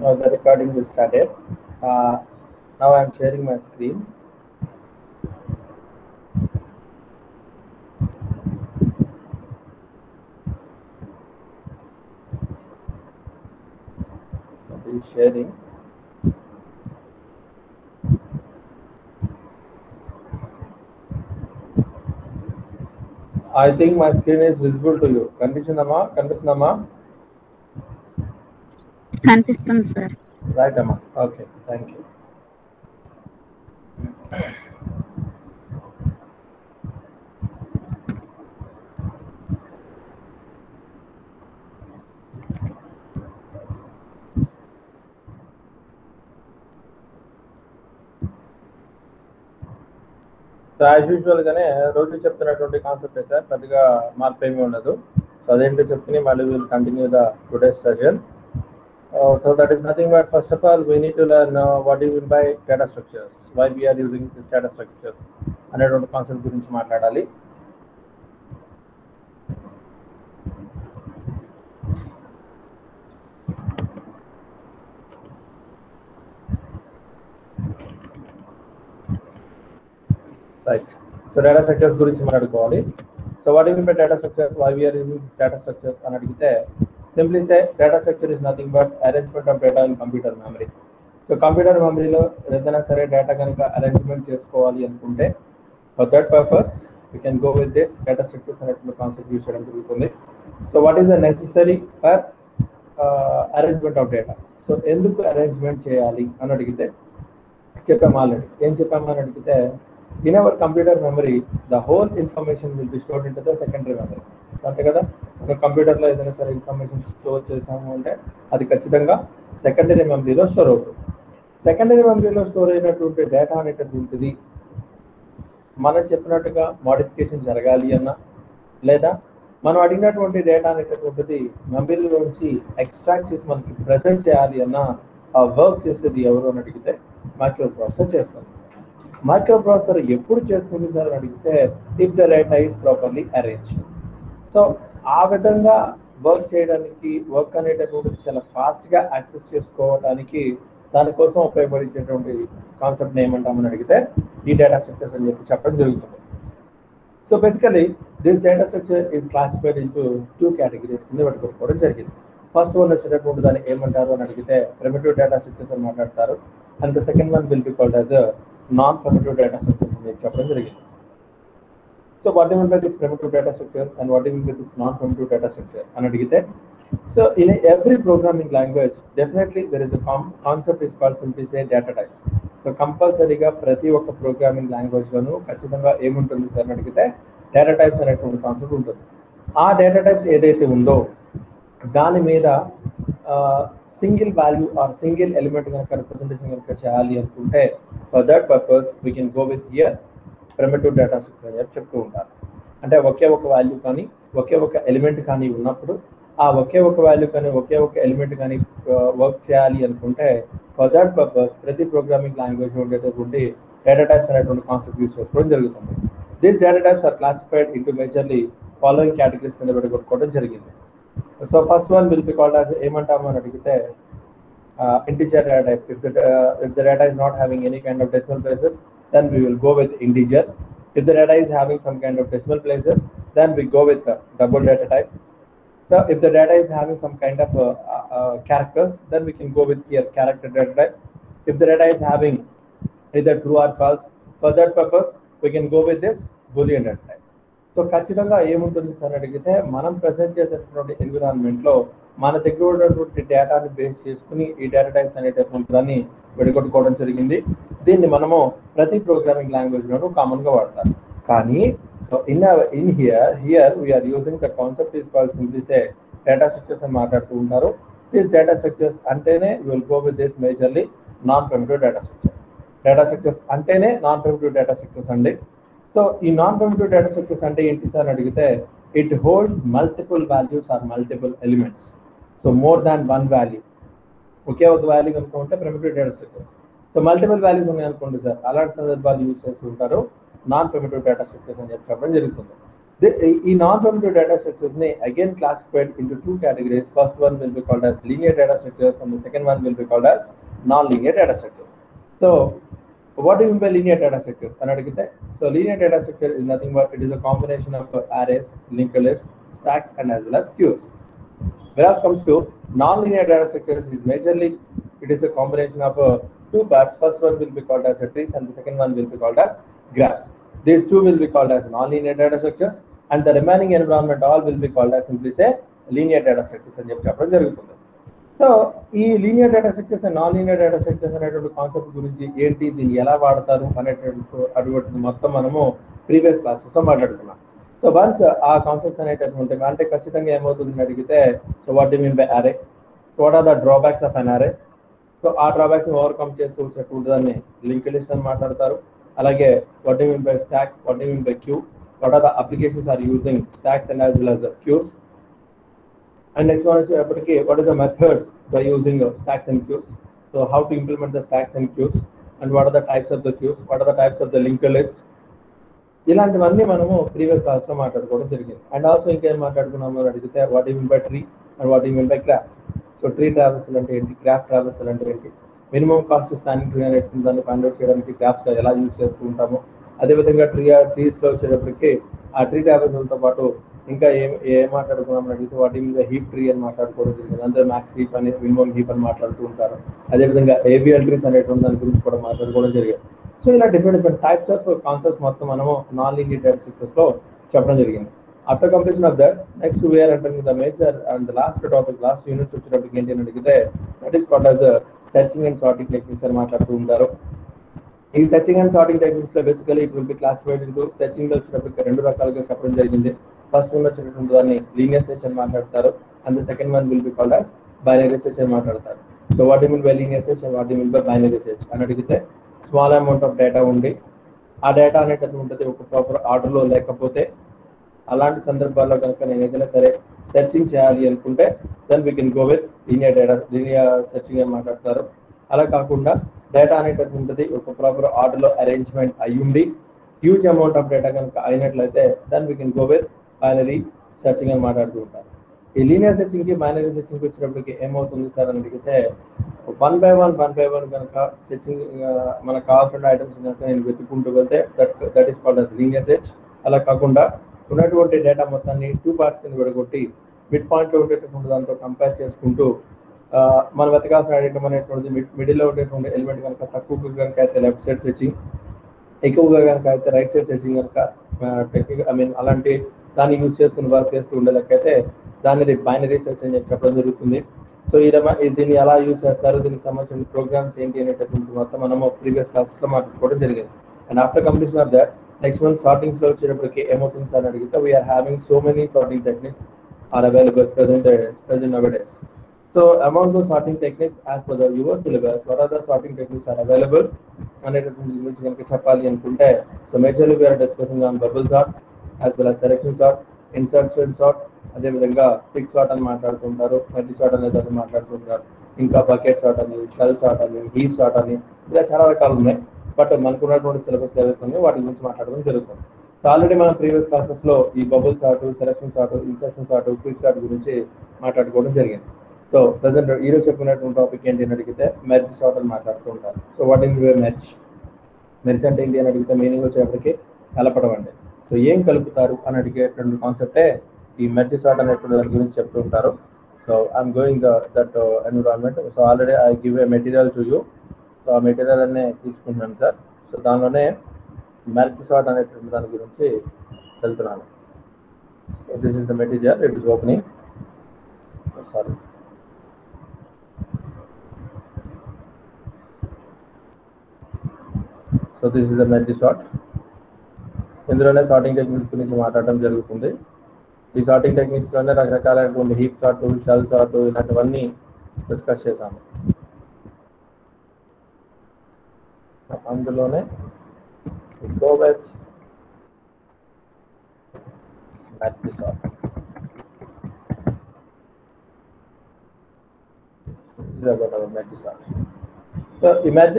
The recording is started. Now I am sharing my screen. It is sharing. I think my screen is visible to you. Kanipisundama? కనిపిస్తుంది sir. Right, Amma. Okay, thank you. So as యూజువల్గానే రోజు చెప్తున్నటువంటి concept sir, పెద్దగా మార్పు ఏమీ ఉండదు. So అదేంటో చెప్తుని మళ్ళీ will continue the today's session. So that is nothing but, first of all, we need to learn what do you mean by data structures, why we are using this data structures అనేటువంటి concept గురించి మాట్లాడాలి. Right. So data structures గురించి మాట్లాడుకోవాలి. So what you mean by data structures, why we are using this data structures అని అడిగితే, simply say data structure is nothing but arrangement of data in computer memory. So computer మెమరీలో ఏదైనా సరే data కనుక arrangement చేసుకోవాలి అనుకుంటే, for that purpose we can go with this data structures అనేటువంటి concept use చేయడం జరుగుతుంది. So what is the necessary for arrangement of data? So ఎందుకు అరేంజ్మెంట్ చేయాలి అని అడిగితే చెప్పాము ఆల్రెడీ. ఏం చెప్పామని అడిగితే, in our computer memory the whole information will be stored into the secondary memory. అంతే కదా, ఒక కంప్యూటర్లో ఏదైనా సరే ఇన్ఫర్మేషన్ స్టోర్ చేసాము అంటే అది ఖచ్చితంగా సెకండరీ మెమరీలో స్టోర్ అవుతుంది. సెకండరీ మెమరీలో స్టోర్ అయినటువంటి డేటా అనేటటువంటిది మనం చెప్పినట్టుగా మోడిఫికేషన్ జరగాలి అన్నా, లేదా మనం అడిగినటువంటి డేటా అనేటటువంటిది మెమరీలోంచి ఎక్స్ట్రాక్ట్ చేసి మనకి ప్రెజెంట్ చేయాలి అన్నా, ఆ వర్క్ చేసేది ఎవరు అని అడిగితే మైక్రో ప్రాసెసర్ చేస్తుంది. మైక్రో ప్రాసెసర్ ఎప్పుడు చేస్తుంది సార్ అని అడిగితే, if the data is properly arrange. So ఆ విధంగా వర్క్ చేయడానికి, వర్క్ అనేటటువంటి చాలా ఫాస్ట్గా యాక్సెస్ చేసుకోవడానికి దానికోసం ఉపయోగపడేటటువంటి కాన్సెప్ట్ని ఏమంటామని అడిగితే ఈ డేటా స్ట్రక్చర్స్ అని చెప్పడం జరుగుతుంది. So basically this data structure is classified into 2 categories కింద పెట్టుకోవడం జరిగింది. ఫస్ట్ వన్ వచ్చేటటువంటి దాన్ని ఏమంటారు అని అడిగితే ప్రిమిటివ్ డేటా స్ట్రక్చర్స్ అని మాట్లాడతారు. And the second one will be called as non primitive data structures అని చెప్పడం జరిగింది. So what you mean by this primitive data structure and what you mean by this non primitive data structure అని అడిగితే, so in every programming language definitely there is a concept is called simply say data types. So కంపల్సరీగా ప్రతి ఒక్క programming లాంగ్వేజ్లోనూ ఖచ్చితంగా ఏముంటుంది sir అని అడిగితే data types అనేటువంటి కాన్సెప్ట్ ఉంటుంది. ఆ డేటా టైప్స్ ఏదైతే ఉందో దాని మీద single value or single element కనుక రిప్రజెంటేషన్ కనుక చేయాలి అనుకుంటే, for that purpose we can go with here primitive data structure అని చెప్తూ ఉంటారు. అంటే ఒకే ఒక వాల్యూ కానీ ఒకే ఒక ఎలిమెంట్ కానీ ఉన్నప్పుడు ఆ ఒకే ఒక వాల్యూ కానీ ఒకే ఒక ఎలిమెంట్ కానీ వర్క్ చేయాలి అనుకుంటే, ఫర్ దట్ పర్పస్ ప్రతి ప్రోగ్రామింగ్ లాంగ్వేజ్ ఉండేటటువంటి డేటా టైప్స్ అనేటువంటి కాన్సెప్ట్ యూజ్ చేసుకోవడం జరుగుతుంది. These data types are classified into majorly following categories కింద పెట్టుకోవడం జరిగింది. So first one will be called as ఏమంటాము అని అడిగితే integer data type. If the data is not having any kind of decimal places, then we will go with integer. If the data is having some kind of decimal places, then we go with double data type. So if the data is having some kind of characters, then we can go with here character data type. If the data is having either true or false, for that purpose we can go with this boolean data type. So ఖచ్చితంగా ఏముంటుంది sir అడిగితే, మనం present చేసేటటువంటి ఎన్విరాన్మెంట్లో మన దగ్గర ఉన్నటువంటి డేటాని base చేసుకుని ఈ డేటా టైప్స్ అనేటటువంటి దాన్ని విడగొట్టుకోవడం జరిగింది. దీన్ని మనము ప్రతి ప్రోగ్రామింగ్ లాంగ్వేజ్లోనూ కామన్గా వాడతారు. కానీ so in here we are using the concept is called simply say data structures అని మాట్లాడుతూ ఉంటారు. దిస్ డేటా స్ట్రక్చర్స్ అంటేనే will go with this majorly non primitive data structure. Data structures అంటేనే నాన్ ప్రిమిటివ్ డేటా స్ట్రక్చర్స్ అండి. So ఈ non primitive data structures అంటే ఏంటి sir అని అడిగితే, it holds multiple values or multiple elements. So more than one value, ఒకే ఒక value కనుక ఉంటే primitive data structures. So multiple values ఉన్నాయి అనుకోండి సార్, అలాంటి సందర్భాలు యూజ్ చేస్తూ ఉంటారు నాన్ ప్రిమిటివ్ డేటా స్ట్రక్చర్స్ అని చెప్పడం జరుగుతుంది. The non-primitive data structures may again classified into two categories. First one will be called as linear data structures, and the second one will be called as non-linear data structures. So, what do you mean by linear data structures? So, linear data structure is nothing but it is a combination of arrays, linked lists, stacks, and as well as queues. Whereas comes to non-linear data structures is majorly it is a combination of two parts. First one will be called as a trees and the second one will be called as graphs. These two will be called as non-linear data structures and the remaining environment all will be called as simply say linear data structures అని చెప్పడం జరుగుతుంది. So ఈ linear data structures and non linear data structures అనేటువంటి concept గురించి ఏంటి దీన్ని ఎలా వాడతారు అటువంటి మొత్తం మనము ప్రీవియస్ క్లాసెస్లో మాట్లాడుకున్నాం. సో వన్స్ ఆ కాన్సెప్ట్స్ అనేటటువంటి ఉంటాయి అంటే ఖచ్చితంగా ఏమవుతుందని అడిగితే so what do mean by array, what are the drawbacks of an array, so ఆ డ్రాబ్యాక్స్ ఓవర్కమ్ చేస్తూ వచ్చేటువంటి దాన్ని లింక్ లిస్ట్ అని మాట్లాడతారు. అలాగే what do mean by stack, what do mean by queue, what are the applications are using stacks and as well as queues. And next one is what are the methods by using stacks and queues. So how to implement the stacks and queues, and what are the types of the queues, what are the types of the linked list. ఇలాంటివన్నీ మనము previous క్లాస్లో మాట్లాడుకోవడం జరిగింది. And also ఇంకేం మాట్లాడుకున్నాము అని అడిగితే what you mean by tree and what you mean by graph. So tree traversal అంటే ఏంటి, గ్రాఫ్ ట్రావర్సల్ అంటే ఏంటి, మినిమం కాస్ట్ స్పానింగ్ ట్రీ అనేటువంటి దాన్ని ఫైండ్ అవుట్ చేయడానికి గ్రాఫ్స్ ఎలా యూజ్ చేస్తూ ఉంటాము. అదేవిధంగా ట్రీస్లో వచ్చేటప్పటికి ఆ ట్రీ ట్రావర్సల్తో పాటు ఇంకా ఏం మాట్లాడుకున్నాం అడిగితే వాటి మీద హీప్ ట్రీ అని మాట్లాడుకోవడం జరిగింది. అందరూ మ్యాక్స్ హీప్ అని మినిమం హీప్ అని మాట్లాడుతూ ఉంటారు. అదేవిధంగా ఏబిఎల్ ట్రీస్ అనేటువంటి దాని గురించి కూడా మాట్లాడుకోవడం జరిగింది. సో ఇలా డిఫరెంట్ టైప్స్ ఆఫ్ కాన్సెప్ట్స్ మొత్తం మనము నాన్ లీనియర్ డేటా స్ట్రక్చర్స్లో చెప్పడం జరిగింది. After completion of that next we are entering the major and last topic, last units వచ్చేటప్పటికి ఏంటి అని అడిగితే that is called as searching and sorting techniques అని మాట్లాడుతూ ఉంటారు. ఈ సెర్చింగ్ అండ్ సార్టింగ్ టెక్నిక్స్ లో basically it will be classified into searching లో వచ్చేటప్పటికి రెండు రకాలుగా చెప్పడం జరిగింది. ఫస్ట్ వన్ వచ్చేటటువంటి దాన్ని లీనియర్ సెర్చ్ అని మాట్లాడతారు and the second one will be called as binary search అని మాట్లాడతారు. So what you mean by linear search and what you mean by binary search అని అడిగితే స్మాల్ అమౌంట్ ఆఫ్ డేటా ఉండి ఆ డేటా అనేటది ఉంటుంది ఒక ప్రాపర్ ఆర్డర్లో లేకపోతే అలాంటి సందర్భాల్లో కనుక నేను ఏదైనా సరే సెర్చింగ్ చేయాలి అనుకుంటే then we can go with linear searching అని మాట్లాడతారు. అలా కాకుండా డేటా అనేటది ఉంటుంది ఒక ప్రాపర్ ఆర్డర్లో అరేంజ్మెంట్ అయ్యుండి హ్యూజ్ అమౌంట్ ఆఫ్ డేటా కనుక అయినట్లయితే then we can go with binary searching అని మాట్లాడుతూ ఉంటారు. ఈ లీనియర్ సెర్చింగ్కి బైనరీ సెర్చింగ్కి వచ్చినప్పటికి ఏమవుతుంది సార్ అని అడిగితే వన్ బై వన్ కనుక సెర్చింగ్ మనకు కావాల్సిన ఐటమ్స్ కనుక నేను వెతుక్కుంటూ వెళ్తే that is called as linear search. అలా కాకుండా ఉన్నటువంటి డేటా మొత్తాన్ని టూ పార్ట్స్ కింద విడగొట్టి మిడ్ పాయింట్లో ఉండేటటువంటి దాంతో కంపేర్ చేసుకుంటూ మనం వెతకాల్సిన ఐటమ్ అనేటువంటిది మిడిల్లో ఉండేటువంటి ఎలిమెంట్ కనుక తక్కువగా కనుక అయితే లెఫ్ట్ సైడ్ సెర్చింగ్, ఎక్కువగా కనుక అయితే రైట్ సైడ్ సెర్చింగ్ కనుక టెక్నిక్ అలాంటి దాన్ని యూజ్ చేసుకుని వర్క్ చేస్తూ ఉండేలకైతే దాన్ని బైనరీ సెర్చ్ అని చెప్పడం జరుగుతుంది. సో దీన్ని ఎలా యూజ్ చేస్తారు, దీనికి సంబంధించిన ప్రోగ్రామ్స్ ఏంటి అనేటటువంటి మొత్తం మనము ప్రీవియస్ క్లాసెస్లో మాట్లాడుకోవడం జరిగింది. And after completion of that next one సార్టింగ్స్లో వచ్చేటప్పటికి ఏమవుతుంది సార్ అని అడిగితే we are having so many sorting techniques are available present nowadays. So among those sorting techniques as per the your syllabus, what are the sorting techniques are available అనేటటువంటి గురించి కనుక చెప్పాలి అనుకుంటే so majorly we are discussing on bubble sort as well as selection sort, insertion sort, అదేవిధంగా pick sort అని మాట్లాడుతుంటారు, merge sort అనేది అని మాట్లాడుతుంటారు, ఇంకా బకెట్ సార్ట్ అని, షెల్ సార్ట్ అని, హీప్ సార్ట్ అని, ఇలా చాలా రకాలు ఉన్నాయి. బట్ మనకున్నటువంటి సిలబస్ ఏవైతే వాటి గురించి మాట్లాడడం జరుగుతుంది. సో ఆల్రెడీ మనం ప్రీవియస్ క్లాసెస్లో ఈ bubble sort, selection sort, insertion sort, quick sort గురించి మాట్లాడుకోవడం జరిగింది. సో ప్రజెంట్ ఈరోజు చెప్పుకున్నటువంటి టాపిక్ ఏంటి అని అడిగితే మెర్జ్ సార్ట్ అని మాట్లాడుతూ ఉంటారు. సో వాట్ ఈస్ మెర్జ్ అంటే ఏంటి అని అడిగితే మీనింగ్ వచ్చేటప్పటికి కలపడం అండి. సో ఏం కలుపుతారు అని అడిగేటువంటి కాన్సెప్టే ఈ మెర్జ్ సార్ట్ అనేటువంటి దాని గురించి చెప్తూ ఉంటారు. So I'm going that environment. So already I give a material to you. So ఆ మెటీరియల్ అనే తీసుకుంటున్నాను సార్. సో దానిలోనే మెర్జ్ సార్ట్ అనేటువంటి దాని గురించి వెళ్తున్నాను. So this is the material, it is opening. Sorry, so this is the merge sort. ఇందులోనే sorting techniques గురించి మాట్లాడడం జరుగుతుంది. ఈ సార్టింగ్ టెక్నిక్స్లోనే రకరకాలైనటువంటి హీప్ సార్ట్, షెల్ సార్ట్ ఇలాంటివన్నీ డిస్కస్ చేశాము. అందులోనే go with merge sort. This is about our merge sort. So ఈ మెర్జ్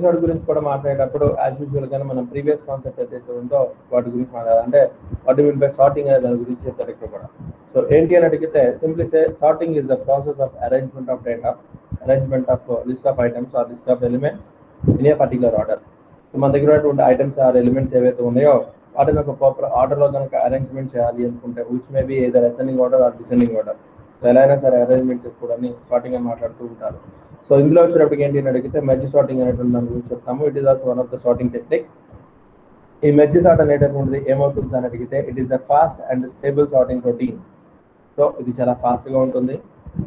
సార్ట్ గురించి కూడా మాట్లాడేటప్పుడు యాజ్ యూజువల్ గా మనం ప్రీవియస్ కాన్సెప్ట్ ఏదైతే ఉందో వాటి గురించి మాట్లాడాలి. అంటే వాట్ మీన్ బై సార్టింగ్ అనే దాని గురించి చెప్తారు ఇక్కడ కూడా. సో ఏంటి అని అడిగితే simply say sorting is the process of arrangement of data, arrangement of list of items or list of elements in a particular order. So మన దగ్గర ఉన్నటువంటి ఐటమ్స్ ఆర్ ఎలిమెంట్స్ ఏవైతే ఉన్నాయో వాటిని ఒక ప్రాపర్ ఆర్డర్లో కనుక అరేంజ్మెంట్ చేయాలి అనుకుంటే which may be either ascending order or descending order. So ఎలా అయినా సరే అరేంజ్మెంట్ చేసుకోవడాన్ని సార్టింగ్ అని మాట్లాడుతూ ఉంటారు. సో ఇందులో వచ్చేటప్పటికి ఏంటి అని అడిగితే మెర్జ్ సార్టింగ్ అనేటువంటి దాని గురించి చెప్తాము. It is also one of the sorting technique. ఈ మెర్జ్ సార్ట్ అనేటటువంటిది ఏమవుతుంది అని అడిగితే it is a fast and stable sorting routine. So ఇది చాలా ఫాస్ట్గా ఉంటుంది,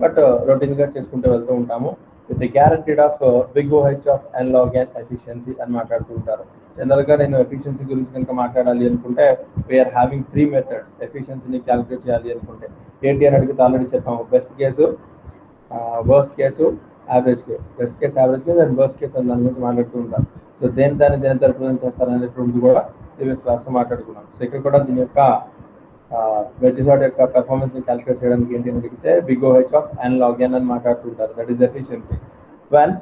బట్ రొటీన్గా చేసుకుంటూ వెళ్తూ ఉంటాము. With guaranteed of big OH of and log and efficiency అని మాట్లాడుతూ ఉంటారు. జనరల్గా నేను ఎఫిషియన్సీ గురించి కనుక మాట్లాడాలి అనుకుంటే వీఆర్ హ్యావింగ్ 3 మెథడ్స్ ఎఫిషియన్సీని క్యాలిక్యులేట్ చేయాలి అనుకుంటే. ఏంటి అని అడిగితే ఆల్రెడీ చెప్పాము, best case, worst case, average case. Best case, average case and worst case అని దాని గురించి మాట్లాడుతూ ఉంటారు. సో దేని రిప్రజెంట్ చేస్తారనేటువంటిది కూడా ప్రీవియస్ క్లాస్లో మాట్లాడుకున్నాం. సో ఇక్కడ కూడా దీని యొక్క మెర్జ్ సార్ట్ యొక్క పెర్ఫార్మెన్స్ ని క్యాలిక్యులేట్ చేయడానికి ఏంటి అని అడిగితే big OH of and log n అని మాట్లాడుతుంటారు. That is efficiency. When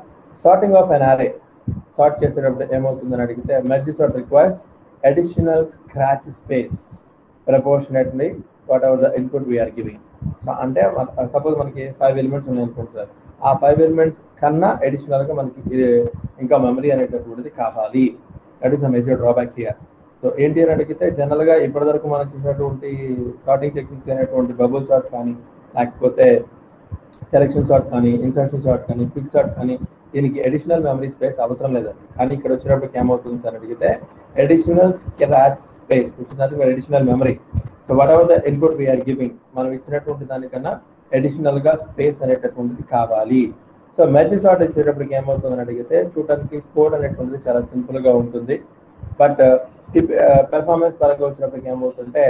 sorting of an array sort చేసేటప్పుడు ఏమవుతుందని అడిగితే merge sort requires additional scratch space proportionately whatever the input we are giving. So అంటే సపోజ్ మనకి 5 ఎలిమెంట్స్ ఉన్నాయి అనుకుంటారు, ఆ 5 ఎలిమెంట్స్ కన్నా అడిషనల్గా మనకి ఇంకా మెమరీ అనేటటువంటిది కావాలి. That is a major drawback here. So ఏంటి అని అడిగితే జనరల్గా ఇప్పటివరకు మనం చూసినటువంటి సార్టింగ్ టెక్నిక్స్ అయినటువంటి బబుల్ సార్ట్ కానీ, లేకపోతే సెలెక్షన్ సార్ట్ కానీ, ఇన్సర్షన్ సార్ట్ కానీ, క్విక్ సార్ట్ కానీ దీనికి అడిషనల్ మెమరీ స్పేస్ అవసరం లేదండి. కానీ ఇక్కడ వచ్చినప్పటికి ఏమవుతుంది అని అడిగితే అడిషనల్ స్క్రాచ్ స్పేస్ వచ్చినది additional memory. So whatever the input we are giving మనం ఇచ్చినటువంటి దానికన్నా అడిషనల్గా స్పేస్ అనేటటువంటిది కావాలి. సో మెర్జ్ సార్ట్ వచ్చేటప్పటికి ఏమవుతుందని అడిగితే చూడడానికి కోడ్ అనేటువంటిది చాలా సింపుల్గా ఉంటుంది, బట్ పెర్ఫార్మెన్స్ పరంగా వచ్చినప్పటికి ఏమవుతుంటే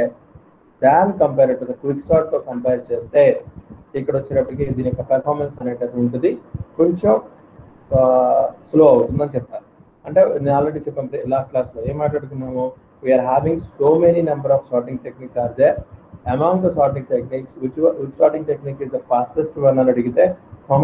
than compare to the quick sort తో కంపేర్ చేస్తే ఇక్కడ వచ్చేటప్పటికి దీని యొక్క పెర్ఫార్మెన్స్ అనేటటువంటిది కొంచెం స్లో అవుతుందని చెప్తారు. అంటే నేను ఆల్రెడీ చెప్పాను లాస్ట్ క్లాస్లో ఏం మాట్లాడుకున్నాము, we are having so many number of sorting techniques are there. Among the sorting techniques which sorting technique is the fastest one అని అడిగితే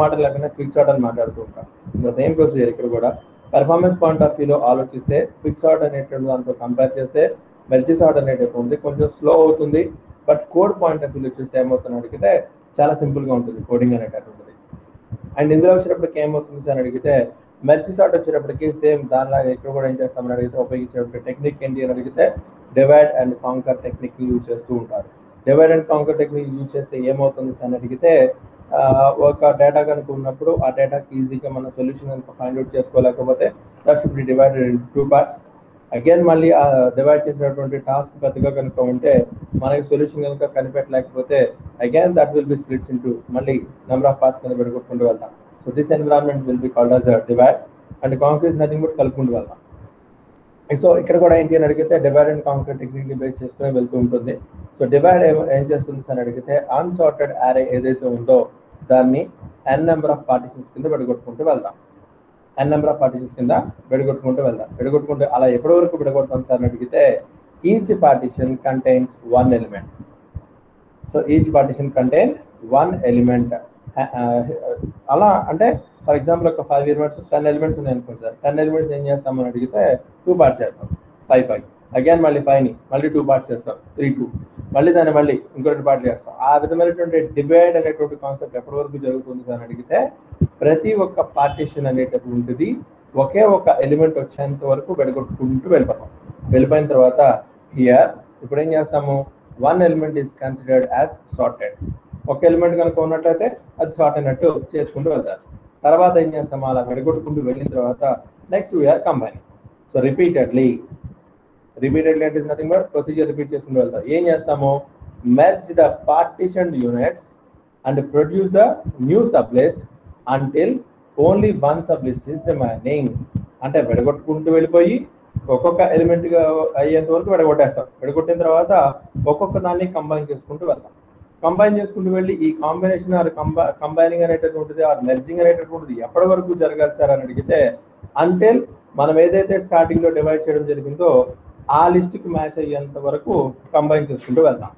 మాట లేకుండా క్విక్ సార్ట్ అని మాట్లాడుతూ ఉంటాం. ద సేమ్ ప్రొసీజర్ ఇక్కడ కూడా పెర్ఫార్మెన్స్ పాయింట్ ఆఫ్ వ్యూలో ఆలోచిస్తే క్విక్ సార్ట్ అనేటువంటి దాంతో కంపేర్ చేస్తే మెర్జ్ సార్ట్ అనేటటువంటి కొంచెం స్లో అవుతుంది, బట్ కోడ్ పాయింట్ ఆఫ్ వ్యూలో చూస్తే ఏమవుతుంది అడిగితే చాలా సింపుల్గా ఉంటుంది కోడింగ్ అనేటటువంటిది. అండ్ ఇందులో వచ్చినప్పటికి ఏమవుతుంది అని అడిగితే మెర్జ్ సార్ట్ వచ్చేటప్పటికి సేమ్ దానిలాగా ఇక్కడ కూడా ఏం చేస్తామని అడిగితే ఉపయోగించేటువంటి టెక్నిక్ ఏంటి అని అడిగితే divide and conquer technique use చేస్తూ ఉంటారు. Divide and conquer technique use చేస్తే ఏమవుతుంది అని అడిగితే ఒక డేటా కనుక ఉన్నప్పుడు ఆ డేటాకి ఈజీగా మన సొల్యూషన్ కనుక ఫైండ్ అవుట్ చేసుకోలేకపోతే that should be divided in 2 parts. Again మళ్ళీ ఆ డివైడ్ చేసినటువంటి టాస్క్ పెద్దగా కనుక ఉంటే మనకి సొల్యూషన్ కనుక కనిపెట్టలేకపోతే again that will be splits in 2 మళ్ళీ నెంబర్ ఆఫ్ పార్ట్స్ కింద పెట్టుకుంటూ వెళ్తాం. So this environment will be called as divide and conquer is nothing but కలుపుకుంటూ వెళ్తాం. సో ఇక్కడ కూడా ఏంటి అని అడిగితే డివైడ్ అండ్ కాంకర్ టెక్నిక్ ని బేస్ చేసుకుని వెళ్తూ ఉంటుంది. సో డివైడ్ ఏం చేస్తుంది అని అడిగితే అన్సార్టెడ్ అరే ఏదైతే ఉందో దాన్ని n నెంబర్ ఆఫ్ పార్టిషన్స్ కింద విడగొట్టుకుంటూ వెళ్దాం. n నెంబర్ ఆఫ్ పార్టిషన్స్ కింద విడగొట్టుకుంటూ అలా ఎప్పటి వరకు విడగొడతాం సార్ అని అడిగితే each partition contains 1 element. So each partition contain 1 element. అలా అంటే ఫర్ ఎగ్జాంపుల్ ఒక 5 ఎలిమెంట్స్ 10 ఎలిమెంట్స్ ఉన్నాయి అనుకోండి సార్, 10 ఎలిమెంట్స్ ఏం చేస్తామని అడిగితే 2 పార్ట్స్ చేస్తాం, 5 అగైన్ మళ్ళీ 5ని మళ్ళీ 2 పార్ట్స్ చేస్తాం, 3 మళ్ళీ దాన్ని మళ్ళీ ఇంకో 2 పార్ట్లు చేస్తాం. ఆ విధమైనటువంటి డివైడ్ అనేటువంటి కాన్సెప్ట్ ఎప్పటి వరకు జరుగుతుంది అని అడిగితే ప్రతి ఒక్క పార్టిషన్ అనేటటువంటిది ఒకే ఒక ఎలిమెంట్ వచ్చేంత వరకు విడగొట్టుకుంటూ వెళ్ళిపోయిన తర్వాత హియర్ ఇప్పుడు ఏం చేస్తాము 1 element is considered as sorted. ఒక ఎలిమెంట్ కనుక ఉన్నట్లయితే అది సార్ట్ అయినట్టు చేసుకుంటూ వెళ్తారు. తర్వాత ఏం చేస్తాము అలా విడగొట్టుకుంటూ వెళ్ళిన తర్వాత next we are combining. So repeatedly అంటే is nothing but procedure repeat చేసుకుంటూ వెళ్తాం. ఏం చేస్తాము merge the partitioned units and produce the new sub list until only 1 sub list is remaining. అంటే విడగొట్టుకుంటూ వెళ్ళిపోయి ఒక్కొక్క ఎలిమెంట్ అయ్యేంత వరకు విడగొట్టేస్తాం. విడగొట్టిన తర్వాత ఒక్కొక్క దాన్ని కంబైన్ చేసుకుంటూ వెళ్తాం. కంబైన్ చేసుకుంటూ వెళ్ళి ఈ కాంబినేషన్ ఆర్ కంబైనింగ్ అనేటటువంటిది ఆర్ మెర్జింగ్ అనేటటువంటిది ఎప్పటి వరకు జరగాలి సార్ అని అడిగితే అంటిల్ మనం ఏదైతే స్టార్టింగ్ లో డివైడ్ చేయడం జరిగిందో ఆ లిస్ట్ కి మ్యాచ్ అయ్యేంత వరకు కంబైన్ చేసుకుంటూ వెళ్తాం.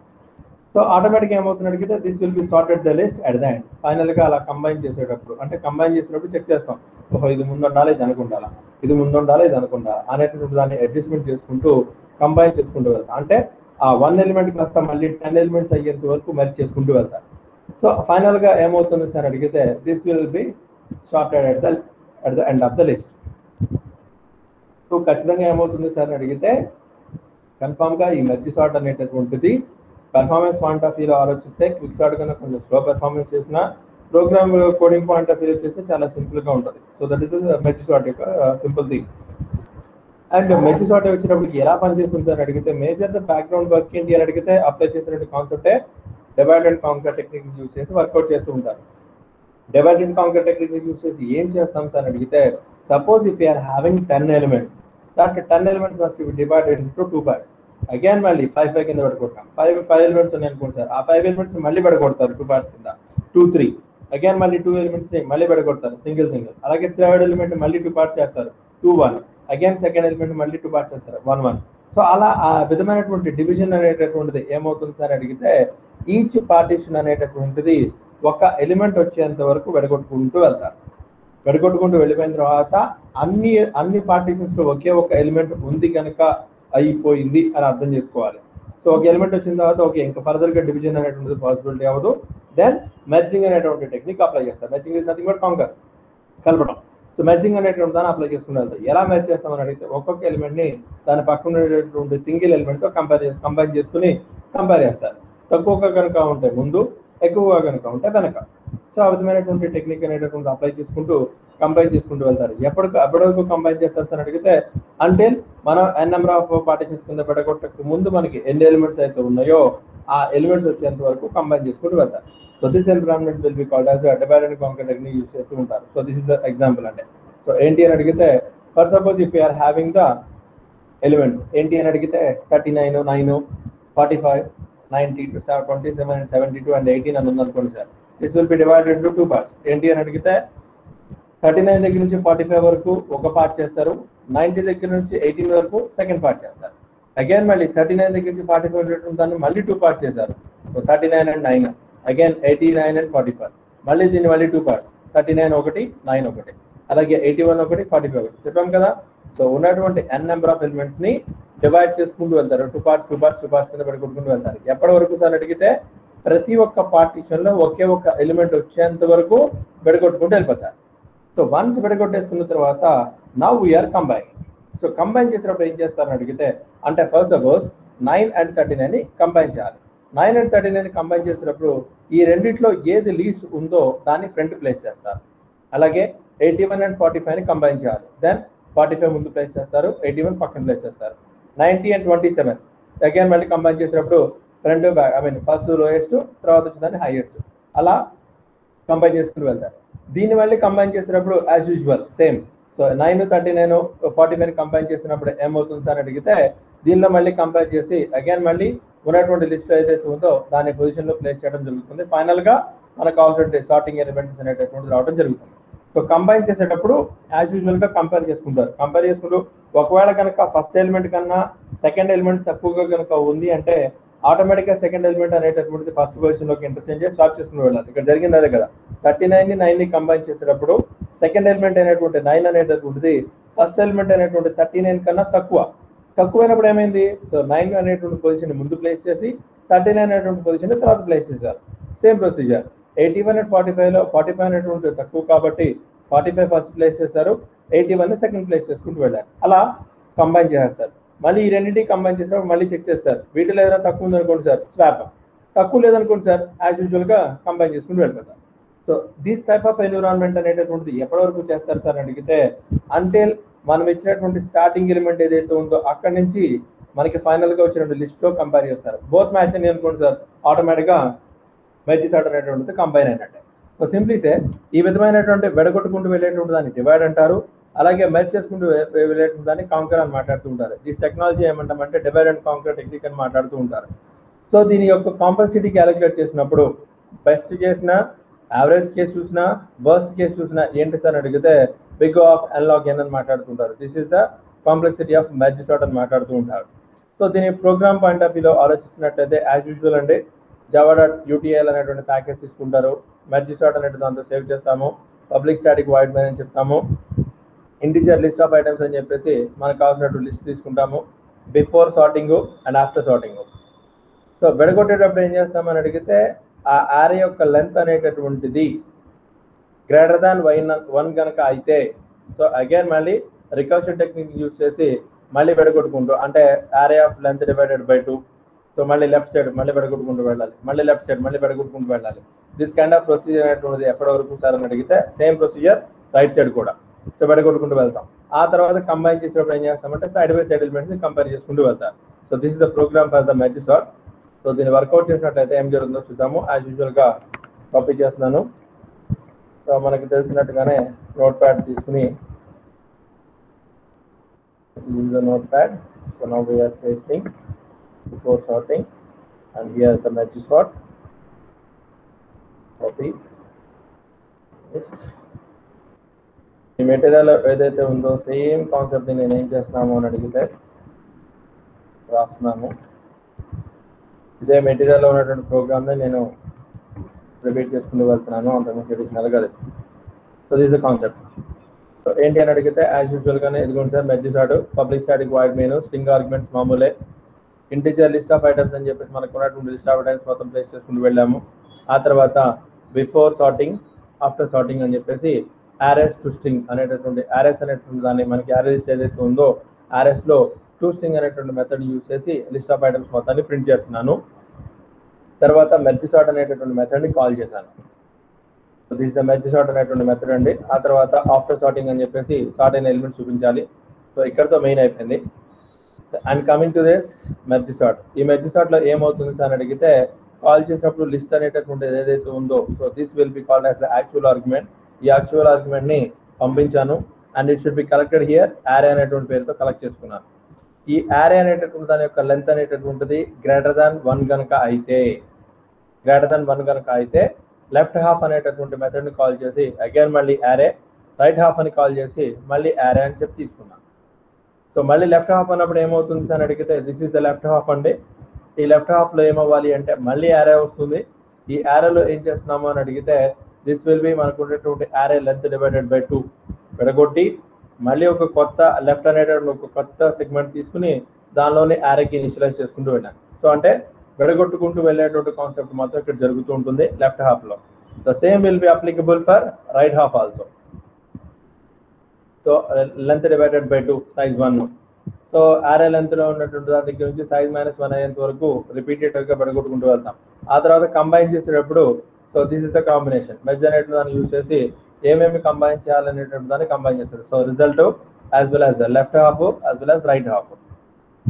సో ఆటోమేటిక్ ఏమవుతుంది అడిగితే this will be sorted the list at the end. Final గా అలా కంబైన్ చేసేటప్పుడు అంటే కంబైన్ చేసినప్పుడు చెక్ చేస్తాం ఓహో ఇది ముందు ఉండాలి, ఇది అనుకుంటారా, ఇది ముందు ఉండాలి, ఇది అనుకుంటారా అనేటువంటి దాన్ని అడ్జస్ట్మెంట్ చేసుకుంటూ కంబైన్ చేసుకుంటూ వెళ్తారు. అంటే ఆ 1 ఎలిమెంట్ కాస్త మళ్ళీ 10 ఎలిమెంట్స్ అయ్యేంత వరకు మెర్జ్ చేసుకుంటూ వెళ్తారు. సో ఫైనల్ గా ఏమవుతుంది సార్ అడిగితే this will be sorted at the end of the list. So ఖచ్చితంగా ఏమవుతుంది సార్ అడిగితే కన్ఫామ్ గా ఈ మెర్జ్ సార్ట్ అనేటటువంటిది పెర్ఫార్మెన్స్ పాయింట్ ఆఫ్ వ్యూలో ఆలోచిస్తే క్విక్ సార్ట్ కన్నా కొంచెం స్లో పెర్ఫార్మెన్స్ చేసిన program coding point of view చేస్తే చాలా సింపుల్ గా ఉంటుంది. So that is merge sort యొక్క simple thing. And merge sort వచ్చినప్పటికి ఎలా పనిచేస్తుంది అని అడిగితే మేజర్ ద బ్యాక్గ్రౌండ్ వర్క్ ఏంటి అని అడిగితే అప్లై చేసినటువంటి కాన్సెప్టే divide and conquer technique use చేసి వర్కౌట్ చేస్తూ ఉంటారు. Divide and conquer technique use చేసి ఏం చేస్తాం సార్ అడిగితే suppose if you are having 10 elements, that 10 elements must be divided into 2 parts. Again మళ్ళీ 5 కింద పడగొట్టాం. 5 ఎలిమెంట్స్ ఉన్నాయి అనుకోండి సార్, ఆ 5 ఎలిమెంట్స్ మళ్ళీ పడగొడతారు 2 పార్ట్స్ కింద. 2 3 అగైన్ మళ్ళీ 2 ఎలిమెంట్స్ మళ్ళీ పడగొడతారు సింగిల్. అలాగే థర్డ్ ఎలిమెంట్ మళ్ళీ 2 పార్ట్స్ చేస్తారు 2 1. అగైన్ సెకండ్ ఎలిమెంట్ మళ్ళీ 2 పార్ట్స్ చేస్తారు 1 1. సో అలా ఆ విధమైనటువంటి డివిజన్ అనేటటువంటిది ఏమవుతుంది సార్ అడిగితే ఈచ్ పార్టీషన్ అనేటటువంటిది ఒక ఎలిమెంట్ వచ్చేంత వరకు విడగొట్టుకుంటూ వెళ్తారు. విడగొట్టుకుంటూ వెళ్ళిపోయిన తర్వాత అన్ని పార్టీషన్స్ లో ఒకే ఒక ఎలిమెంట్ ఉంది కనుక అయిపోయింది అని అర్థం చేసుకోవాలి. సో ఒక ఎలిమెంట్ వచ్చిన తర్వాత ఓకే ఇంకా ఫర్దర్ గా డివిజన్ అనేటువంటిది పాసిబిలిటీ అవ్వదు. దెన్ మెర్జింగ్ అనేటువంటి టెక్నిక్ అప్లై చేస్తారు. Merging is nothing but conquer, కలపడం. సో మెర్జింగ్ అనేటువంటి దాన్ని అప్లై చేసుకుని వెళ్తారు. ఎలా మెర్జ్ చేస్తామని అడిగితే ఒక్కొక్క ఎలిమెంట్ ని దాని పక్కన ఉండేటువంటి సింగిల్ ఎలిమెంట్ తో కంపైర్ చేసుకుని కంపేర్ చేస్తారు. తక్కువగా కనుక ఉంటే ముందు, ఎక్కువగా కనుక ఉంటే వెనక. సో ఆ విధమైనటువంటి టెక్నిక్ అనేటటువంటి అప్లై చేసుకుంటూ కంబైన్ చేసుకుంటూ వెళ్తారు. ఎప్పటివరకు కంబైన్ చేస్తారు అని అడిగితే అంటే మనం n నెంబర్ ఆఫ్ పార్టిషన్స్ కింద పెట్టగొట్టక ముందు మనకి ఎన్ని ఎలిమెంట్స్ అయితే ఉన్నాయో ఆ ఎలిమెంట్స్ వచ్చేంత వరకు కంబైన్ చేసుకుంటూ వెళ్తారు. So this environment will be called as divide and conquer technique use చేస్తూ ఉంటారు. So this is the example అంటే. సో ఏంటి అని అడిగితే for suppose if you are having the elements ఏంటి అని అడిగితే 39 9 45 90 27 and 72 and 18 అని ఉందనుకోండి sir. This will B divided into 2 parts. ఏంటి అని అడిగితే 39 దగ్గర నుంచి 45 వరకు ఒక పార్ట్ చేస్తారు, 90 దగ్గర నుంచి 18 వరకు సెకండ్ పార్ట్ చేస్తారు. అగైన్ మళ్ళీ 39 దగ్గర నుంచి 45 దాన్ని మళ్ళీ 2 పార్ట్స్ చేశారు. సో 39 and 9 అగైన్ 89 and 45 మళ్ళీ దీన్ని మళ్ళీ 2 పార్ట్స్ 39 ఒకటి 9 ఒకటి అలాగే 81 ఒకటి 45 ఒకటి చెప్పాం కదా. సో ఉన్నటువంటి n నెంబర్ ఆఫ్ ఎలిమెంట్స్ ని డివైడ్ చేసుకుంటూ వెళ్తారు. 2 పార్ట్స్ కింద పడుకుంటూ వెళ్తారు. ఎప్పటి వరకు సార్ అడిగితే ప్రతి ఒక్క పార్టీషన్ లో ఒకే ఒక ఎలిమెంట్ వచ్చేంత వరకు విడగొట్టుకుంటూ వెళ్ళిపోతారు. సో వన్స్ విడగొట్టేసుకున్న తర్వాత now we are combine. So combine చేసినప్పుడు ఏం చేస్తారని అడిగితే అంటే ఫస్ట్ సపోజ్ 9 and 39 ని కంబైన్ చేయాలి. 9 and 39 కంబైన్ చేసినప్పుడు ఈ రెండిట్లో ఏది లీస్ట్ ఉందో దాన్ని ఫ్రంట్ ప్లేస్ చేస్తారు. అలాగే 81 and 45 ని కంబైన్ చేయాలి. దెన్ 45 ముందు ప్లేస్ చేస్తారు, 81 పక్కన ప్లేస్ చేస్తారు. 90 and 27 అగైన్ మళ్ళీ కంబైన్ చేసినప్పుడు ఫ్రంట్ బ్యాక్ ఫస్ట్ లోయెస్ట్ తర్వాత వచ్చేదాన్ని హైయెస్ట్ అలా కంబైన్ చేసుకుని వెళ్తారు. దీన్ని మళ్ళీ కంబైన్ చేసినప్పుడు as usual same. So 9 39 45 combine చేసినప్పుడు ఏమవుతుంది సార్ అడిగితే దీనిలో మళ్ళీ కంపేర్ చేసి అగైన్ మళ్ళీ ఉన్నటువంటి లిస్ట్ ఏదైతే ఉందో దాని పొజిషన్ లో ప్లేస్ చేయడం జరుగుతుంది. ఫైనల్ గా మనకు కావాల్సిన సార్టింగ్ ఎలిమెంట్స్ అనేటటువంటి రావడం జరుగుతుంది. సో కంబైన్ చేసేటప్పుడు యాజ్ యూజువల్ గా కంపేర్ చేసుకుంటారు. కంపేర్ చేసుకుంటూ ఒకవేళ కనుక ఫస్ట్ ఎలిమెంట్ కన్నా సెకండ్ ఎలిమెంట్ తక్కువగా కనుక ఉంది అంటే ఆటోమేటిక్ గా సెకండ్ ఎలిమెంట్ అనేటటువంటిది ఫస్ట్ పొజిషన్ లోకి ఇంటర్చేంజ్ చేసి స్వాప్ చేసుకుని వెళ్ళాలి. ఇక్కడ జరిగింది అదే కదా. 39 ని 9 ని కంబైన్ చేసేటప్పుడు సెకండ్ ఎలిమెంట్ అయినటువంటి 9 అనేటటువంటిది ఫస్ట్ ఎలిమెంట్ అయినటువంటి 39 కన్నా తక్కువైనప్పుడు ఏమైంది. సో 9 అనేటువంటి పొజిషన్ ముందు ప్లేస్ చేసి 39 అనేటువంటి పొజిషన్ తర్వాత ప్లేస్ చేశారు. సేమ్ ప్రొసీజర్ 81 and 45 లో 45 అనేటువంటి తక్కువ కాబట్టి 45 ఫస్ట్ ప్లేస్ చేశారు, 81 ని సెకండ్ ప్లేస్ చేసుకుంటూ వెళ్ళారు. అలా కంబైన్ చేసేస్తారు. మళ్ళీ ఈ రెండింటిని కంబైన్ చేసినప్పుడు మళ్ళీ చెక్ చేస్తారు. వీటిలో ఏదైనా తక్కువ ఉందనుకోండి సార్ స్వాప్, తక్కువ లేదనుకోండి సార్ యాజ్ యూజువల్ గా కంబైన్ చేసుకుంటూ వెళ్ళిపోతారు. So this type of environment అనేటటువంటిది ఎప్పటి వరకు చేస్తారు సార్ అడిగితే అంటిల్ మనం ఇచ్చినటువంటి స్టార్టింగ్ ఎలిమెంట్ ఏదైతే ఉందో అక్కడి నుంచి మనకి ఫైనల్ గా వచ్చినటువంటి లిస్ట్ లో కంపేర్ చేస్తారు. బోత్ మ్యాచ్ అని అనుకోండి సార్ ఆటోమేటిక్ గా మెర్జ్ సార్ట్ అనేటువంటిది కంబైన్ అయినట్టే. సో సింప్లీ సే ఈ విధమైనటువంటి విడగొట్టుకుంటూ వెళ్ళేటువంటి దాన్ని డివైడ్ అంటారు. అలాగే మెర్జ్ చేసుకుంటూ వెళ్ళేటువంటి దాన్ని కాంకర్ అని మాట్లాడుతూ ఉంటారు. ఈ టెక్నాలజీ ఏమంటామంటే డివైడ్ అండ్ కాంకర్ టెక్నిక్ అని మాట్లాడుతూ ఉంటారు. సో దీని యొక్క కాంప్లెక్సిటీ క్యాలిక్యులేట్ చేసినప్పుడు బెస్ట్ చేసిన యావరేజ్ కేసు చూసినా వర్స్ట్ కేసు చూసినా ఏంటి సార్ అడిగితే big of n log n అని మాట్లాడుతుంటారు. This is the complexity of merge sort అని మాట్లాడుతూ ఉంటారు. సో దీని ప్రోగ్రామ్ పాయింట్ ఆఫ్ వ్యూలో ఆలోచించినట్లయితే యాజ్ యూజువల్ అండి java.utl అనేటువంటి ప్యాకేజ్ తీసుకుంటారు. మెర్జ్ సార్ట్ అనేది దాంతో సేవ్ చేస్తాము. పబ్లిక్ స్టాటిక్ వాయిడ్ మెయిన్ అని చెప్తాము. ఇంటిజర్ లిస్ట్ ఆఫ్ ఐటమ్స్ అని చెప్పేసి మనకు కావాల్సినట్టు లిస్ట్ తీసుకుంటాము before sorting and after sorting. So విడగొట్టేటప్పుడు ఏం చేస్తామని అడిగితే ఆ యారే యొక్క లెంత్ అనేటటువంటిది గ్రేటర్ దాన్ 1 కనుక అయితే, సో అగైన్ మళ్ళీ రికర్షన్ టెక్నిక్ యూజ్ చేసి మళ్ళీ విడగొట్టుకుంటూ, అంటే array of length divided by 2. So మళ్ళీ లెఫ్ట్ సైడ్ మళ్ళీ విడగొట్టుకుంటూ వెళ్ళాలి, మళ్ళీ లెఫ్ట్ సైడ్ మళ్ళీ విడగొట్టుకుంటూ వెళ్ళాలి. దిస్ కైండ్ ఆఫ్ ప్రొసీజర్ అనేటువంటిది ఎప్పటి వరకు సార్ అని అడిగితే సేమ్ ప్రొసీజర్ రైట్ సైడ్ కూడా. సో విడగొట్టుకుంటూ వెళ్తాం. ఆ తర్వాత కంబైన్ చేసేటప్పుడు ఏం చేస్తామంటే side by side elements compare చేసుకుంటూ వెళ్తారు. So this is the program for the merge sort. So దీన్ని వర్కౌట్ చేసినట్లయితే ఏం జరుగుతుందో చూద్దాము. యాజ్ యూజువల్గా కాపీ చేస్తున్నాను. సో మనకి తెలిసినట్టుగానే నోట్ ప్యాడ్ తీసుకుని note pad. So now we are pasting before sorting and here is the merge sort. Copy paste. ఈ మెటీరియల్ ఏదైతే ఉందో సేమ్ కాన్సెప్ట్ నేను ఏం చేస్తున్నాము అని అడిగితే రాస్తున్నాము. ఇదే మెటీరియల్లో ఉన్నటువంటి ప్రోగ్రామ్ని నేను రిపీట్ చేసుకుంటూ వెళ్తున్నాను, అంతకుముందు అడిషనల్ కాదు. So this the concept. So ఏంటి అని అడిగితే యాజ్ యూజువల్గానే ఇదిగోండి sir merge sort, public static void main, string arguments మామూలే, ఇంటిజర్ లిస్ట్ ఆఫ్ ఐటమ్స్ అని చెప్పేసి మనకు ఉన్నటువంటి లిస్ట్ ఆఫ్ ఐటమ్స్ మొత్తం ప్లేస్ చేసుకుంటూ వెళ్ళాము. ఆ తర్వాత బిఫోర్ సార్టింగ్ ఆఫ్టర్ సార్టింగ్ అని చెప్పేసి యారెస్ టు స్ట్రింగ్ అనేటటువంటి యారెస్ అనేటువంటి దాన్ని మనకి యారే లిస్ట్ ఏదైతే ఉందో యారెస్లో టు స్ట్రింగ్ అనేటువంటి మెథడ్ యూజ్ చేసి లిస్ట్ ఆఫ్ ఐటమ్స్ మొత్తాన్ని ప్రింట్ చేస్తున్నాను. తర్వాత మెర్జ్ సార్ట్ అనేటటువంటి మెథడ్ని కాల్ చేశాను. So this the merge sort అనేటువంటి మెథడ్ అండి. ఆ తర్వాత ఆఫ్టర్ సార్టింగ్ అని చెప్పేసి సార్ట్ అయిన ఎలిమెంట్స్ చూపించాలి. సో ఇక్కడతో మెయిన్ అయిపోయింది. And coming to this merge sort. ఈ మెర్జ్ సార్ట్లో ఏమవుతుంది సార్ అని అడిగితే కాల్ చేసినప్పుడు లిస్ట్ అనేటటువంటి ఏదైతే ఉందో so this will be called as the actual argument. ఈ యాక్చువల్ ఆర్గ్యుమెంట్ని పంపించాను and it should be collected here. Array అనేటువంటి పేరుతో కలెక్ట్ చేసుకున్నాను. ఈ యారే అనేటటువంటి దాని యొక్క లెంత్ అనేటటువంటిది గ్రేటర్ దాన్ 1 కనుక అయితే లెఫ్ట్ హాఫ్ అనేటటువంటి మెథడ్ని కాల్ చేసి అగైన్ మళ్ళీ యారే, రైట్ హాఫ్ అని కాల్ చేసి మళ్ళీ యారే అని చెప్పి తీసుకున్నాను. సో మళ్ళీ లెఫ్ట్ హాఫ్ అన్నప్పుడు ఏమవుతుంది అని అడిగితే this is the left half అండి. ఈ లెఫ్ట్ హాఫ్లో ఏమవ్వాలి అంటే మళ్ళీ యారే వస్తుంది. ఈ యారేలో ఏం చేస్తున్నాము అని అడిగితే దిస్ విల్ బి మనకు ఉండేటువంటి యారే లెంత్ డివైడెడ్ బై 2 విడగొట్టి మళ్ళీ ఒక కొత్త లెఫ్ట్ అనేటువంటి ఒక కొత్త సెగ్మెంట్ తీసుకుని దానిలోనే యారేకి ఇనిషియలైజ్ చేసుకుంటూ వెళ్ళాను. సో అంటే విడగొట్టుకుంటూ వెళ్ళేటువంటి కాన్సెప్ట్ మాత్రం ఇక్కడ జరుగుతూ ఉంటుంది లెఫ్ట్ హాఫ్లో. The same will be applicable for right half also. So length divided by 2 size 1. So array లెంత్లో ఉన్నటువంటి దాని దగ్గర నుంచి సైజ్ -1 అయ్యేంత వరకు రిపీటెడ్గా విడగొట్టుకుంటూ వెళ్తాం. ఆ తర్వాత కంబైన్ చేసేటప్పుడు so this is the combination. Merge అనేటువంటి దాన్ని యూజ్ చేసి ఏమేమి కంబైన్ చేయాలనేటువంటి దాన్ని కంబైన్ చేస్తారు. So result as well as left half as well as right half.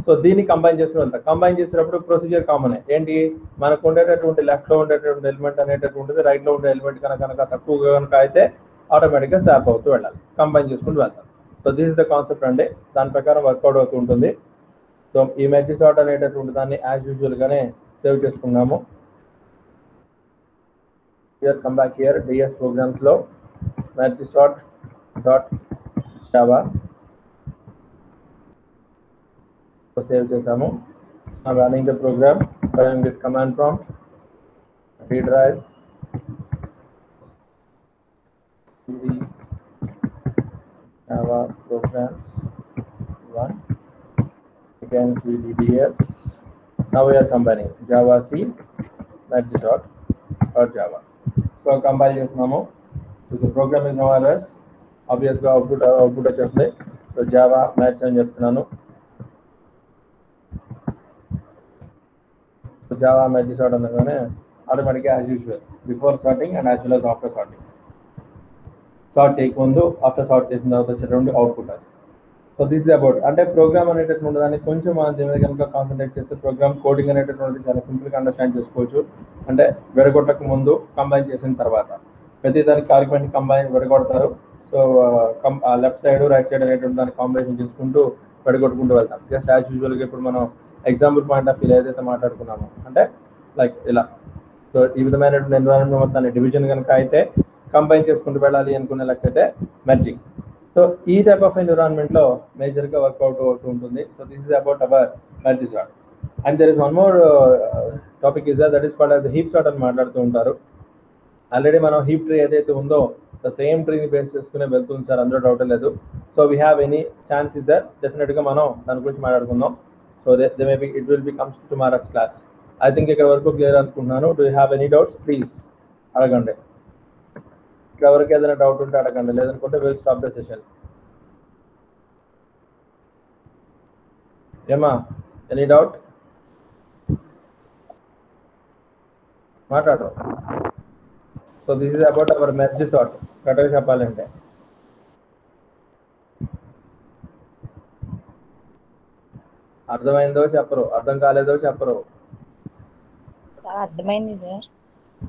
So దీన్ని కంబైన్ చేసుకుని వెళ్తాం. కంబైన్ చేసేటప్పుడు ప్రొసీజర్ కామన్. ఏంటి మనకు ఉండేటటువంటి లెఫ్ట్లో ఉండేటటువంటి ఎలిమెంట్ అనేటటువంటిది రైట్లో ఉండే ఎలిమెంట్ కనుక తక్కువగా కనుక అయితే ఆటోమేటిక్గా స్వాప్ అవుతూ వెళ్ళాలి, కంబైన్ చేసుకుంటూ వెళ్తాం. So this is the concept అండి. దాని ప్రకారం వర్కౌట్ అవుతూ ఉంటుంది. సో ఈ మెర్జ్ సార్ట్ అనేటటువంటి దాన్ని యాజ్ యూజువల్గానే సేవ్ చేసుకున్నాము. Here come back here DS ప్రోగ్రామ్స్లో merge sort dot Java save చేసాము. I'm running the program. Running with command prompt read-write cd java programs 1 again cdds. Now we are combining java c merge dot java. So compile చేస్తున్నాము. So the program is now as obviously output వచ్చేస్తుంది. So java merge అని చెప్తున్నాను. So Java merge sort అనగానే ఆటోమేటిక్గా as usual before sorting and as well as after sorting. Sort చేయకముందు after sort చేసిన తర్వాత వచ్చేటువంటి అవుట్పుట్ అది. So this is about. అంటే ప్రోగ్రామ్ అనేటటువంటి దాన్ని కొంచెం మనం దీని మీద కనుక కాన్సన్ట్రేట్ చేస్తే ప్రోగ్రామ్ కోడింగ్ అనేటటువంటిది చాలా సింపుల్గా అండర్స్టాండ్ చేసుకోవచ్చు. అంటే విడగొట్టక ముందు కంబైన్ చేసిన తర్వాత ప్రతి దానికి ఆర్గ్యుమెంట్ కంబైన్ విడగొడతారు. So left side right side అనేటువంటి దాన్ని కాంబినేషన్ చేసుకుంటూ విడగొట్టుకుంటూ వెళ్తాం. జస్ట్ యాజ్ యూజువల్గా ఇప్పుడు మనం ఎగ్జాంపుల్ పాయింట్ ఆఫ్ వ్యూ ఏదైతే మాట్లాడుకున్నామో అంటే లైక్ ఇలా. సో ఈ విధమైనటువంటి ఎన్విరాన్మెంట్ మొత్తాన్ని డివిజన్ కనుక అయితే కంబైన్ చేసుకుంటూ వెళ్ళాలి అనుకునే లెక్కైతే మెర్జింగ్. సో ఈ టైప్ ఆఫ్ ఎన్విరాన్మెంట్లో మేజర్గా వర్కౌట్ అవుతూ ఉంటుంది. So this is about our merge sort. And there is one more topic is that is called as heap sort అని మాట్లాడుతూ ఉంటారు. ఆల్రెడీ మనం హీప్ ట్రీ ఏదైతే ఉందో సేమ్ ట్రీని బేస్ చేసుకునే వెళ్తుంది సార్, అందులో డౌట్ లేదు. So we have any chance is there, డెఫినెట్గా మనం దాని గురించి మాట్లాడుకుందాం. So they maybe it will be comes tomorrow's class. I think ఇక్కడ వరకు క్లియర్ అనుకుంటున్నాను. Do you have any doubts? Please అడగండి. ఇక్కడ వరకు ఏదైనా డౌట్ ఉంటే అడగండి, లేదనుకుంటే విల్ స్టాప్ ద సెషన్. ఏమా, ఎనీ డౌట్? మాట్లాడరు. So this is about our merge sort. కరెక్ట్గా చెప్పాలంటే అర్థమైందో చెప్పరు, అర్థం కాలేదో చెప్పరు. అర్థమైంది.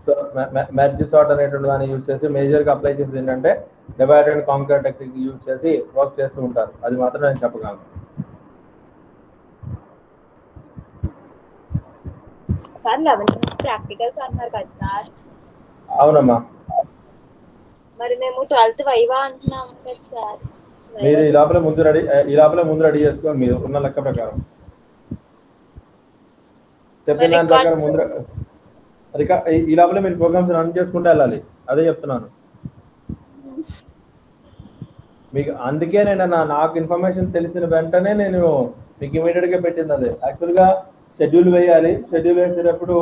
సో మెర్జ్ సార్ట్ అనేటువంటి దాన్ని యూజ్ చేసి మేజర్గా అప్లై చేసేది ఏంటంటే divide and conquer technique use చేసి వర్క్ చేస్తూ ఉంటారు. అది మాత్రం నేను చెప్పగలను. సార్ 11th ప్రాక్టికల్స్ అన్నారు కదా సార్. అవునమ్మా. మరి మేము 12th వైవా అంటున్నాము కదా సార్. మీరు ఈ లోపల ముందు రెడీ చేసుకోండి. మీరు ఉన్న లెక్క ప్రకారం చెప్పిన దాని ప్రకారం ముందు ఈ లోపల మీరు ప్రోగ్రామ్స్ రన్ చేసుకుంటూ వెళ్ళాలి. అదే చెప్తున్నాను మీకు. అందుకే నేను నాకు ఇన్ఫర్మేషన్ తెలిసిన వెంటనే నేను మీకు ఇమీడియట్గా పెట్టింది అదే. యాక్చువల్గా షెడ్యూల్ వేయాలి. షెడ్యూల్ వేసేటప్పుడు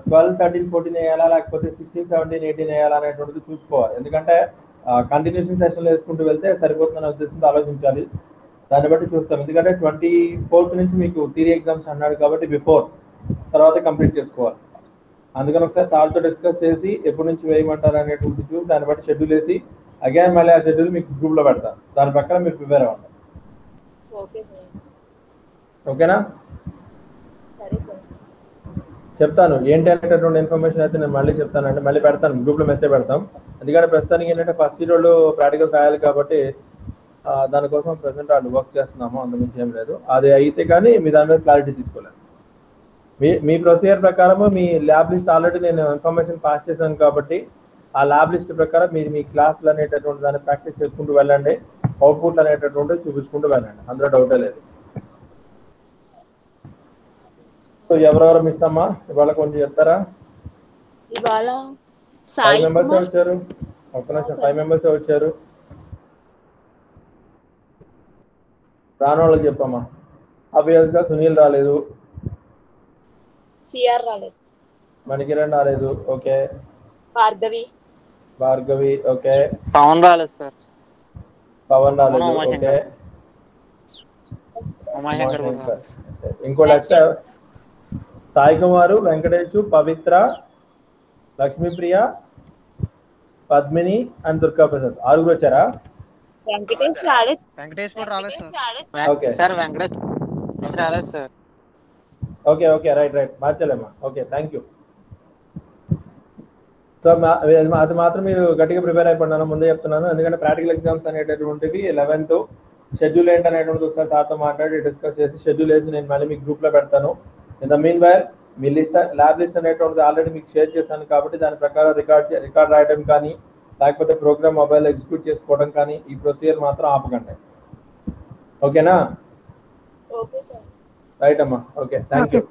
12, 13, 14 వేయాలా, లేకపోతే 16, 17, 18 వేయాలా అనేటువంటిది చూసుకోవాలి. ఎందుకంటే కంటిన్యూషన్ సెషన్లో వేసుకుంటూ వెళ్తే సరిపోతుందనే ఉద్దేశంతో ఆలోచించాలి. దాన్ని బట్టి చూస్తాం. ఎందుకంటే 24th నుంచి మీకు థియరీ ఎగ్జామ్స్ అన్నాడు కాబట్టి బిఫోర్ తర్వాత కంప్లీట్ చేసుకోవాలి. అందుకని ఒకసారి సార్తో డిస్కస్ చేసి ఎప్పటి నుంచి వేయమంటారు అనేటువంటి చూసి దాన్ని బట్టి షెడ్యూల్ వేసి అగైన్ మళ్ళీ ఆ షెడ్యూల్ మీకు గ్రూప్లో పెడతాను. దాని ప్రకారం మీరు ప్రిపేర్ అవ్వండి. ఓకేనా? చెప్తాను ఏంటి అనేటటువంటి ఇన్ఫర్మేషన్ అయితే నేను మళ్ళీ చెప్తానండి. మళ్ళీ పెడతాను, గ్రూప్లో మెసేజ్ పెడతాం. ఎందుకంటే ప్రస్తుతానికి ఏంటంటే ఫస్ట్ ఇయర్ వాళ్ళు ప్రాక్టికల్స్ రాయాలి కాబట్టి దానికోసం ప్రజెంట్ వాళ్ళు వర్క్ చేస్తున్నాము. అందుగురించి ఏం లేదు. అది అయితే కానీ మీ దాని మీద క్లారిటీ తీసుకోలేదు. మీ ప్రొసీజర్ ప్రకారం మీ ల్యాబ్ లిస్ట్ ఆల్రెడీ నేను ఇన్ఫర్మేషన్ పాస్ చేశాను కాబట్టి ఆ ల్యాబ్ లిస్ట్ ప్రకారం మీరు మీ క్లాసులు అనేటటువంటి దాన్ని ప్రాక్టీస్ చేసుకుంటూ వెళ్ళండి. అవుట్పుట్లు అనేటటువంటి చూపించుకుంటూ వెళ్ళండి. అందులో డౌటే లేదు. సో ఎవరెవరు మిస్ అమ్మా ఇవాళ కొంచెం చెప్తారా? ఇవాళ 5 మెంబర్స్ వచ్చారు. ఒక్క నిమిషం, 5 మెంబర్స్ వచ్చారు. రాని వాళ్ళకి చెప్పమ్మా. అబ్వియస్గా సునీల్ రాలేదు, సిఆర్ రాలేదు, మణికిరణ్ రాలేదు. ఓకే. భార్గవి ఓకే. పవన్ రాలేదు సార్. పవన్ రాలేదు. ఓకే. ఇంకోటి extra Sai Kumar, Venkatesh, Pavitra, Lakshmipriya, Padmini and Durga Prasad 6 వచ్చారా? వెంకటేష్ కూడా రాలేదు సార్. ఓకే సార్ వెంకటేష్ రాలేదు సార్. ఓకే ఓకే రైట్ మార్చలేమ్మా. Okay thank you. సో అది మాత్రం మీరు గట్టిగా ప్రిపేర్ అయిపోయినాను, ముందే చెప్తున్నాను. ఎందుకంటే ప్రాక్టికల్ ఎగ్జామ్స్ అనేటటువంటివి 11th షెడ్యూల్ ఏంటి అనేటువంటిది ఒకసారి సార్తో మాట్లాడి డిస్కస్ చేసి షెడ్యూల్ వేసి నేను మళ్ళీ మీకు గ్రూప్లో పెడతాను. In the mean while me lab list అనేటువంటిది ఆల్రెడీ మీకు షేర్ చేశాను కాబట్టి దాని ప్రకారం రికార్డ్ రాయడం కానీ లేకపోతే ప్రోగ్రామ్ మొబైల్ ఎగ్జిక్యూట్ చేసుకోవడం కానీ ఈ ప్రొసీజర్ మాత్రం ఆపకండి. ఓకేనా? రైట్ అమ్మా. Okay thank you.